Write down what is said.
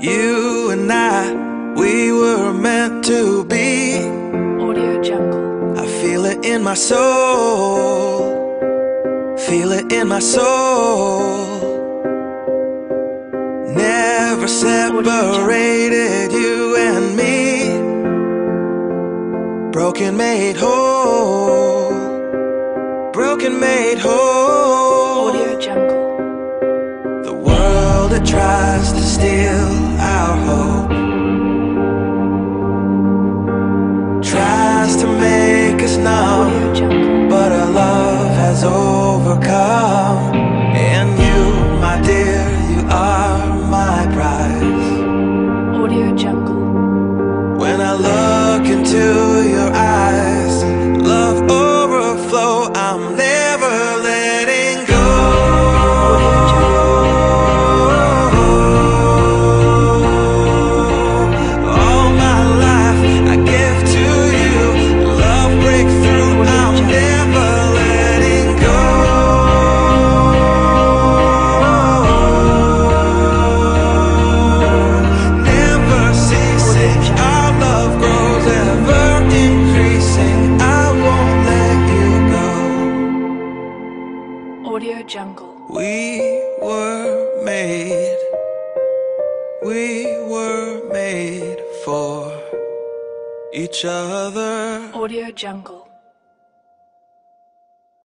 You and I, we were meant to be. Audio Jungle. I feel it in my soul, feel it in my soul. Never separated, you and me. Broken made whole, broken made whole. Audio Jungle. The world that tries to steal our hope tries to make us numb, Audio Jungle. but our love has overcome. And you, my dear, you are my prize. Audio Jungle. When I look into your eyes, love overflow, I'm never letting go. Audio Jungle. All my life I give to you, love breakthrough, I'm never letting go. Never ceasing, our love grows ever increasing. I won't let you go. Audio Jungle. We were made for each other. Audio Jungle.